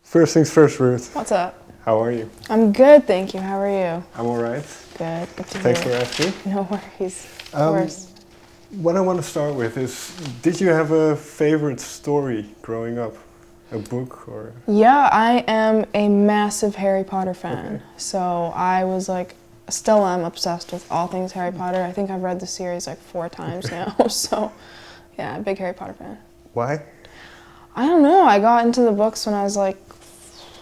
First things first, Ruth. What's up? How are you? I'm good, thank you. How are you? I'm all right. Good. Good to Thanks for hear. asking. No worries. Of course. What I want to start with is, did you have a favorite story growing up? A book or? Yeah, I am a massive Harry Potter fan. Okay. So I was like, still am obsessed with all things Harry Potter. I think I've read the series like 4 times now. So yeah, big Harry Potter fan. Why? I don't know. I got into the books when I was like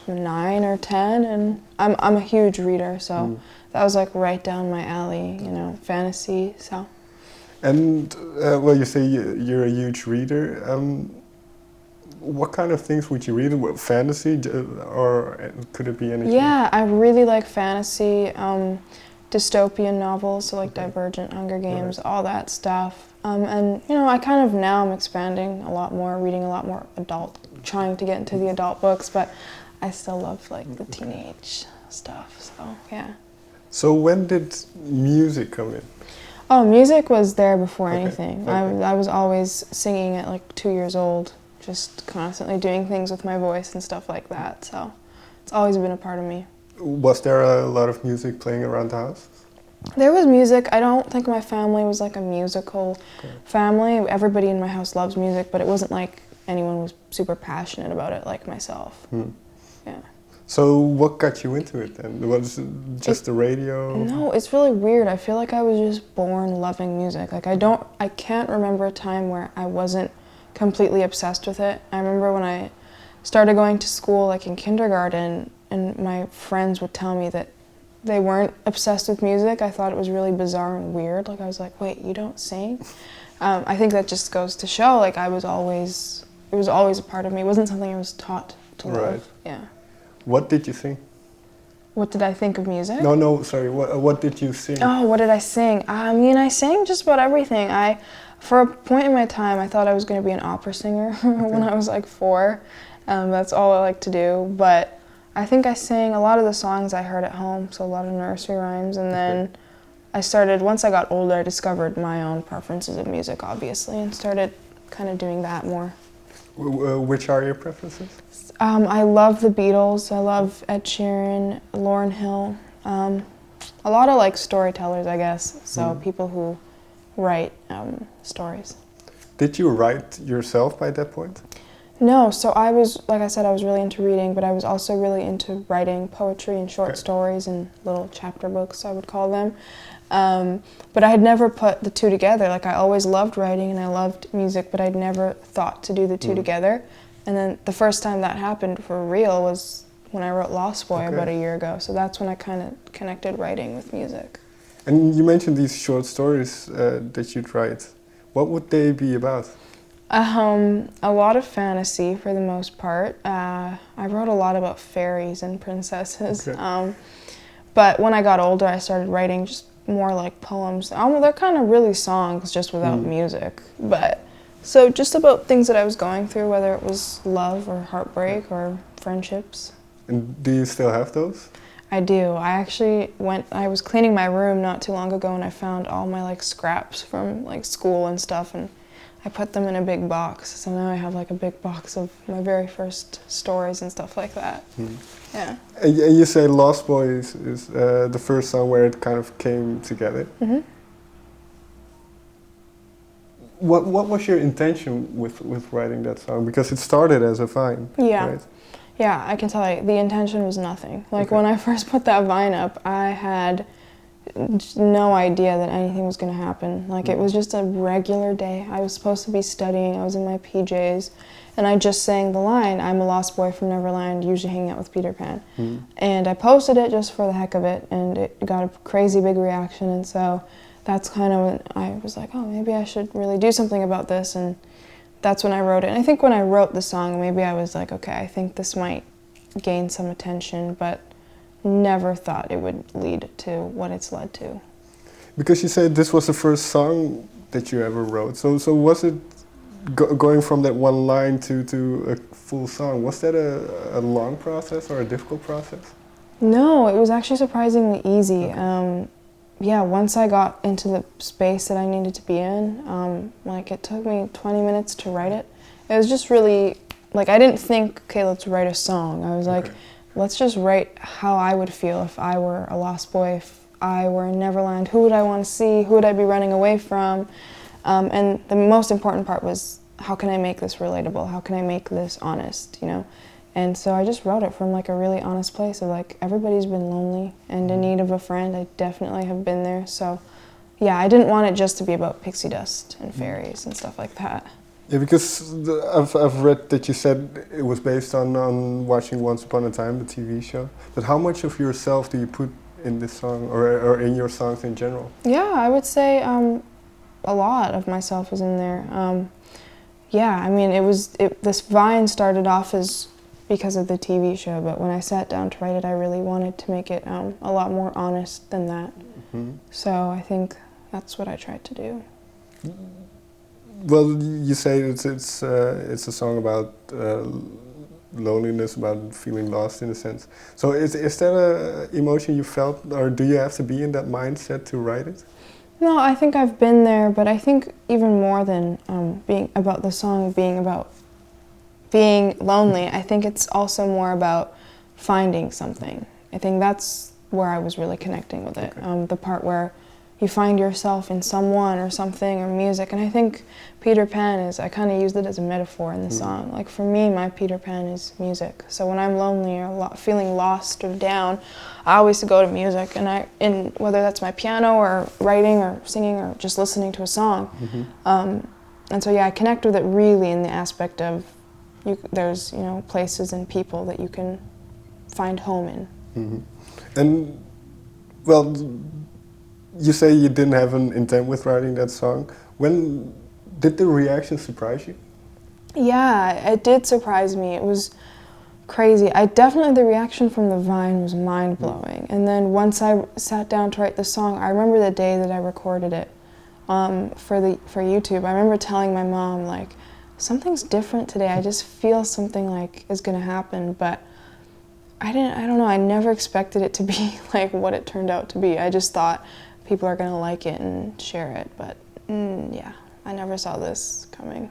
9 or 10, and I'm a huge reader, so that was like right down my alley, you know, fantasy. So. And well, you say you're a huge reader. What kind of things would you read? What, fantasy, or could it be anything? Yeah, I really like fantasy, dystopian novels, so like Divergent, Hunger Games, all that stuff. And you know, I kind of now I'm expanding a lot more, reading a lot more adult, trying to get into the adult books, but I still love like the teenage stuff. So yeah. So when did music come in? Oh, music was there before Okay, anything. okay. I was always singing at like 2 years old, just constantly doing things with my voice and stuff like that. So it's always been a part of me. Was there a lot of music playing around the house? There was music. I don't think my family was like a musical family. Everybody in my house loves music, but it wasn't like anyone was super passionate about it like myself. Yeah. So what got you into it then? Was it just the radio? No, it's really weird. I feel like I was just born loving music. Like I can't remember a time where I wasn't completely obsessed with it. I remember when I started going to school, like in kindergarten, and my friends would tell me that they weren't obsessed with music. I thought it was really bizarre and weird. Like I was like, wait, you don't sing? I think that just goes to show, like it was always a part of me. It wasn't something I was taught to love. Right. Yeah. What did you sing? What did I think of music? No, sorry. What did you sing? Oh, what did I sing? I mean, I sang just about everything. For a point in my time, I thought I was going to be an opera singer when I was like 4. That's all I like to do. But I think I sang a lot of the songs I heard at home, so a lot of nursery rhymes. And then once I got older, I discovered my own preferences of music, obviously, and started kind of doing that more. Which are your preferences? I love the Beatles. I love Ed Sheeran, Lauryn Hill. A lot of like storytellers, I guess. So people who write stories. Did you write yourself by that point? No, so I was, like I said, I was really into reading, but I was also really into writing poetry and short stories and little chapter books, I would call them. But I had never put the two together. Like I always loved writing and I loved music, but I'd never thought to do the two together. And then the first time that happened for real was when I wrote Lost Boy about a year ago. So that's when I kind of connected writing with music. And you mentioned these short stories that you'd write. What would they be about? A lot of fantasy for the most part. I wrote a lot about fairies and princesses. Okay. But when I got older, I started writing just more like poems. They're kind of really songs, just without music. But so just about things that I was going through, whether it was love or heartbreak or friendships. And do you still have those? I do. I was cleaning my room not too long ago and I found all my like scraps from like school and stuff, and I put them in a big box. So now I have like a big box of my very first stories and stuff like that. Yeah. And you say Lost Boy is the first song where it kind of came together. What was your intention with writing that song? Because it started as a vine, right? Yeah, I can tell you, the intention was nothing. Like when I first put that vine up, I had no idea that anything was going to happen. Like it was just a regular day. I was supposed to be studying, I was in my PJs, and I just sang the line, I'm a lost boy from Neverland, usually hanging out with Peter Pan. And I posted it just for the heck of it, and it got a crazy big reaction, and so that's kind of when I was like, oh, maybe I should really do something about this, and that's when I wrote it. And I think when I wrote the song, maybe I was like, okay, I think this might gain some attention, but never thought it would lead to what it's led to. Because you said this was the first song that you ever wrote, so was it going from that one line to a full song? Was that a long process or a difficult process? No, it was actually surprisingly easy. Yeah, once I got into the space that I needed to be in, like it took me 20 minutes to write it. It was just really like I didn't think, okay, let's write a song. I was like, Okay. let's just write how I would feel if I were a lost boy, if I were in Neverland. Who would I want to see? Who would I be running away from? And the most important part was, how can I make this relatable? How can I make this honest, you know? And so I just wrote it from like a really honest place of like, everybody's been lonely and in need of a friend. I definitely have been there. So yeah, I didn't want it just to be about pixie dust and fairies and stuff like that. Yeah, because I've read that you said it was based on watching Once Upon a Time, the TV show. But how much of yourself do you put in this song, or in your songs in general? Yeah, I would say a lot of myself is in there. Yeah, I mean, this Vine started off as because of the TV show, but when I sat down to write it, I really wanted to make it a lot more honest than that. Mm-hmm. So I think that's what I tried to do. Well, you say it's a song about loneliness, about feeling lost in a sense. So is that a emotion you felt, or do you have to be in that mindset to write it? No, I think I've been there, but I think even more than being about the song being about being lonely, I think it's also more about finding something. I think that's where I was really connecting with it. Okay. The part where you find yourself in someone or something or music. And I think Peter Pan is, I kind of used it as a metaphor in the song. Like for me, my Peter Pan is music. So when I'm lonely or feeling lost or down, I always go to music. And whether that's my piano or writing or singing or just listening to a song. Mm-hmm. And so yeah, I connect with it really in the aspect of there's places and people that you can find home in. Mm-hmm. And well, you say you didn't have an intent with writing that song. When did the reaction surprise you? Yeah, it did surprise me. It was crazy. The reaction from the Vine was mind-blowing. And then once I sat down to write the song, I remember the day that I recorded it for YouTube. I remember telling my mom, like, something's different today. I just feel something like is gonna happen, but I don't know, I never expected it to be like what it turned out to be. I just thought people are gonna like it and share it, but yeah, I never saw this coming.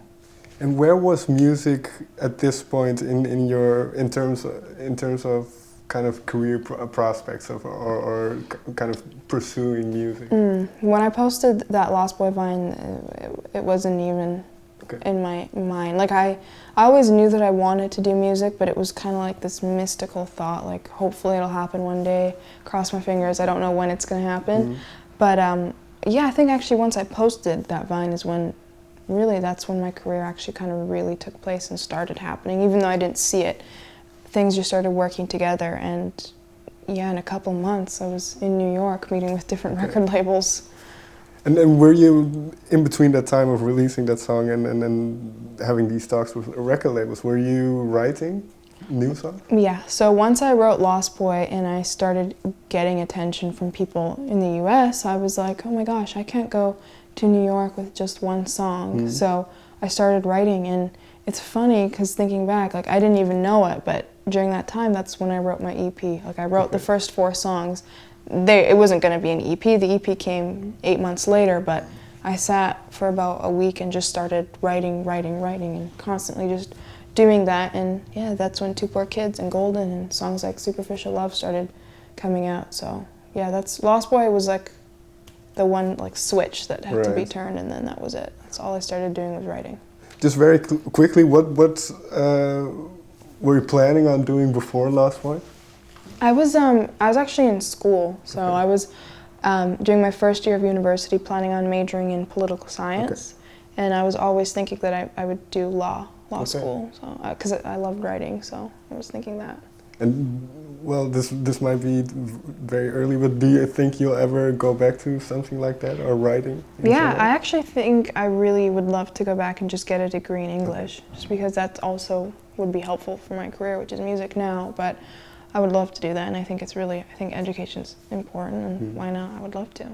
And where was music at this point in terms of kind of career prospects or kind of pursuing music? When I posted that Lost Boy Vine, it wasn't even in my mind. Like I always knew that I wanted to do music, but it was kind of like this mystical thought, like hopefully it'll happen one day. Cross my fingers. I don't know when it's gonna happen. But yeah, I think actually once I posted that Vine is when that's when my career actually kind of really took place and started happening. Even though I didn't see it, things just started working together. And yeah, in a couple months I was in New York meeting with different record labels. And then were you, in between that time of releasing that song and then having these talks with record labels, were you writing new songs? Yeah, so once I wrote Lost Boy and I started getting attention from people in the US, I was like, oh my gosh, I can't go to New York with just one song. So I started writing, and it's funny because thinking back, like I didn't even know it, but during that time, that's when I wrote my EP. Like I wrote the first 4 songs. It wasn't going to be an EP. The EP came 8 months later, but I sat for about a week and just started writing, and constantly just doing that. And yeah, that's when Two Poor Kids and Golden and songs like Superficial Love started coming out. So yeah, that's Lost Boy was like the one like switch that had to be turned, and then that was it. That's all I started doing was writing. Just very quickly, what were you planning on doing before Lost Boy? I was actually in school, so I was during my first year of university planning on majoring in political science, and I was always thinking that I would do law school, so because I loved writing, so I was thinking that. And well, this might be very early, but do you think you'll ever go back to something like that, or writing? Yeah, I actually think I really would love to go back and just get a degree in English, just because that also would be helpful for my career, which is music now, but I would love to do that, and I think education's important, and why not? I would love to.